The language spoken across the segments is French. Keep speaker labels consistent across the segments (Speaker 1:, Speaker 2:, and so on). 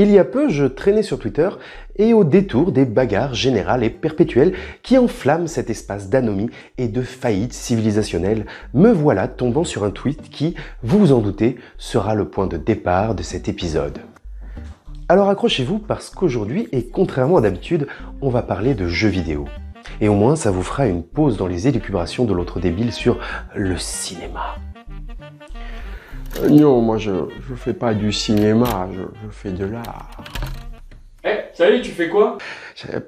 Speaker 1: Il y a peu, je traînais sur Twitter et au détour des bagarres générales et perpétuelles qui enflamment cet espace d'anomie et de faillite civilisationnelle, me voilà tombant sur un tweet qui, vous vous en doutez, sera le point de départ de cet épisode. Alors accrochez-vous parce qu'aujourd'hui, et contrairement à d'habitude, on va parler de jeux vidéo. Et au moins, ça vous fera une pause dans les élucubrations de l'autre débile sur le cinéma.
Speaker 2: Non, moi je fais pas du cinéma, je fais de l'art.
Speaker 3: Salut, tu fais quoi?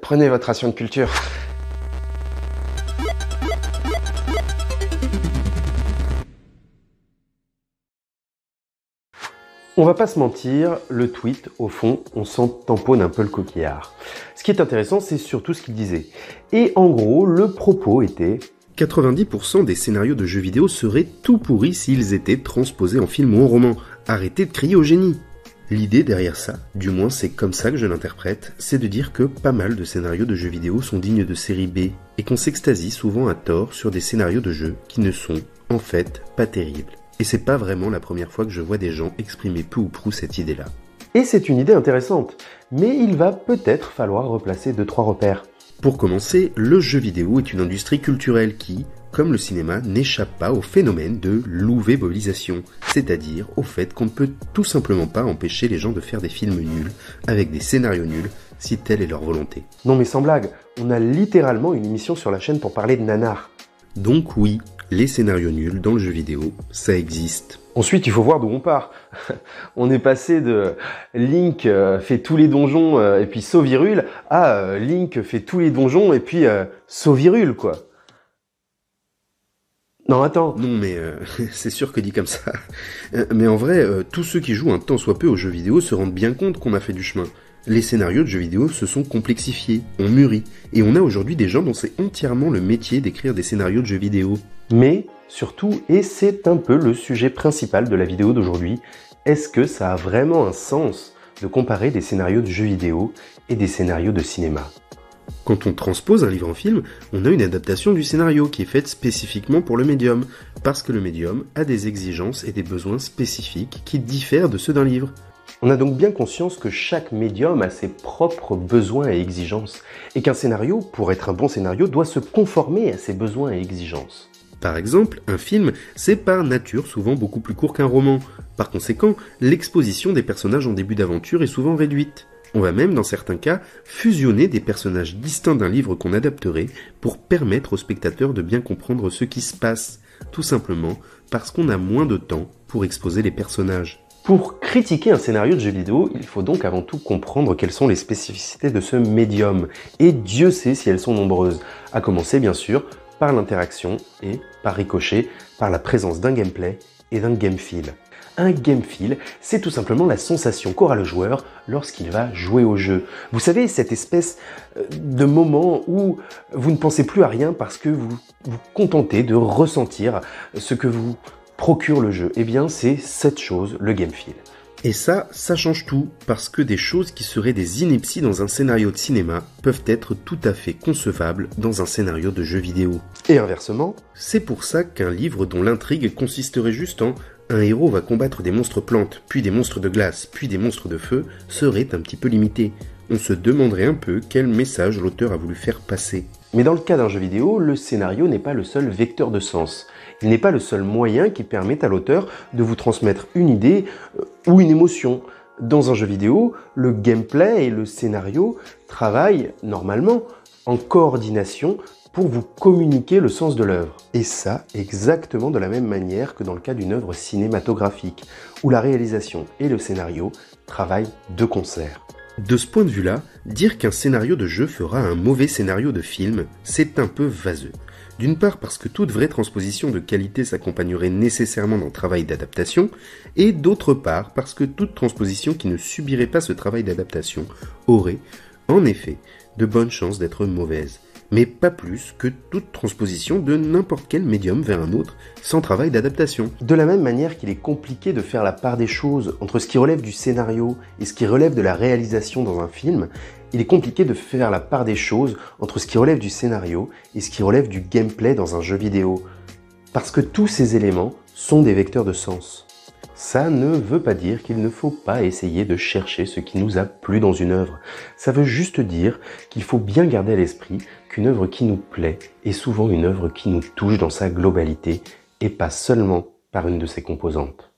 Speaker 2: Prenez votre ration de culture.
Speaker 1: On va pas se mentir, le tweet, au fond, on s'en tamponne un peu le coquillard. Ce qui est intéressant, c'est surtout ce qu'il disait. Et en gros, le propos était... 90% des scénarios de jeux vidéo seraient tout pourris s'ils étaient transposés en film ou en roman. Arrêtez de crier au génie. L'idée derrière ça, du moins c'est comme ça que je l'interprète, c'est de dire que pas mal de scénarios de jeux vidéo sont dignes de série B et qu'on s'extasie souvent à tort sur des scénarios de jeux qui ne sont, en fait, pas terribles. Et c'est pas vraiment la première fois que je vois des gens exprimer peu ou prou cette idée-là. Et c'est une idée intéressante, mais il va peut-être falloir replacer 2-3 repères. Pour commencer, le jeu vidéo est une industrie culturelle qui, comme le cinéma, n'échappe pas au phénomène de louvébolisation, c'est-à-dire au fait qu'on ne peut tout simplement pas empêcher les gens de faire des films nuls, avec des scénarios nuls, si telle est leur volonté. Non mais sans blague, on a littéralement une émission sur la chaîne pour parler de nanars. Donc oui, les scénarios nuls dans le jeu vidéo, ça existe. Ensuite, il faut voir d'où on part. On est passé de Link fait tous les donjons et puis sauve Hyrule à Link fait tous les donjons et puis sauve Hyrule, quoi. Non, attends. Non, mais c'est sûr que dit comme ça. Mais en vrai, tous ceux qui jouent un tant soit peu aux jeux vidéo se rendent bien compte qu'on a fait du chemin. Les scénarios de jeux vidéo se sont complexifiés, ont mûri, et on a aujourd'hui des gens dont c'est entièrement le métier d'écrire des scénarios de jeux vidéo. Mais, surtout, et c'est un peu le sujet principal de la vidéo d'aujourd'hui, est-ce que ça a vraiment un sens de comparer des scénarios de jeux vidéo et des scénarios de cinéma ? Quand on transpose un livre en film, on a une adaptation du scénario qui est faite spécifiquement pour le médium, parce que le médium a des exigences et des besoins spécifiques qui diffèrent de ceux d'un livre. On a donc bien conscience que chaque médium a ses propres besoins et exigences, et qu'un scénario, pour être un bon scénario, doit se conformer à ses besoins et exigences. Par exemple, un film, c'est par nature souvent beaucoup plus court qu'un roman. Par conséquent, l'exposition des personnages en début d'aventure est souvent réduite. On va même, dans certains cas, fusionner des personnages distincts d'un livre qu'on adapterait pour permettre au spectateur de bien comprendre ce qui se passe, tout simplement parce qu'on a moins de temps pour exposer les personnages. Pour critiquer un scénario de jeu vidéo, il faut donc avant tout comprendre quelles sont les spécificités de ce médium, et Dieu sait si elles sont nombreuses, à commencer bien sûr par l'interaction et, par ricochet, par la présence d'un gameplay et d'un game feel. Un game feel, c'est tout simplement la sensation qu'aura le joueur lorsqu'il va jouer au jeu. Vous savez, cette espèce de moment où vous ne pensez plus à rien parce que vous vous contentez de ressentir ce que vous procure le jeu. Eh bien, c'est cette chose, le game feel. Et ça change tout, parce que des choses qui seraient des inepties dans un scénario de cinéma peuvent être tout à fait concevables dans un scénario de jeu vidéo. Et inversement, c'est pour ça qu'un livre dont l'intrigue consisterait juste en un héros va combattre des monstres plantes, puis des monstres de glace, puis des monstres de feu, serait un petit peu limité. On se demanderait un peu quel message l'auteur a voulu faire passer. Mais dans le cas d'un jeu vidéo, le scénario n'est pas le seul vecteur de sens. Il n'est pas le seul moyen qui permet à l'auteur de vous transmettre une idée ou une émotion. Dans un jeu vidéo, le gameplay et le scénario travaillent normalement en coordination pour vous communiquer le sens de l'œuvre. Et ça, exactement de la même manière que dans le cas d'une œuvre cinématographique, où la réalisation et le scénario travaillent de concert. De ce point de vue-là, dire qu'un scénario de jeu fera un mauvais scénario de film, c'est un peu vaseux. D'une part parce que toute vraie transposition de qualité s'accompagnerait nécessairement d'un travail d'adaptation, et d'autre part parce que toute transposition qui ne subirait pas ce travail d'adaptation aurait, en effet, de bonnes chances d'être mauvaise. Mais pas plus que toute transposition de n'importe quel médium vers un autre sans travail d'adaptation. De la même manière qu'il est compliqué de faire la part des choses entre ce qui relève du scénario et ce qui relève de la réalisation dans un film, il est compliqué de faire la part des choses entre ce qui relève du scénario et ce qui relève du gameplay dans un jeu vidéo. Parce que tous ces éléments sont des vecteurs de sens. Ça ne veut pas dire qu'il ne faut pas essayer de chercher ce qui nous a plu dans une œuvre. Ça veut juste dire qu'il faut bien garder à l'esprit qu'une œuvre qui nous plaît est souvent une œuvre qui nous touche dans sa globalité et pas seulement par une de ses composantes.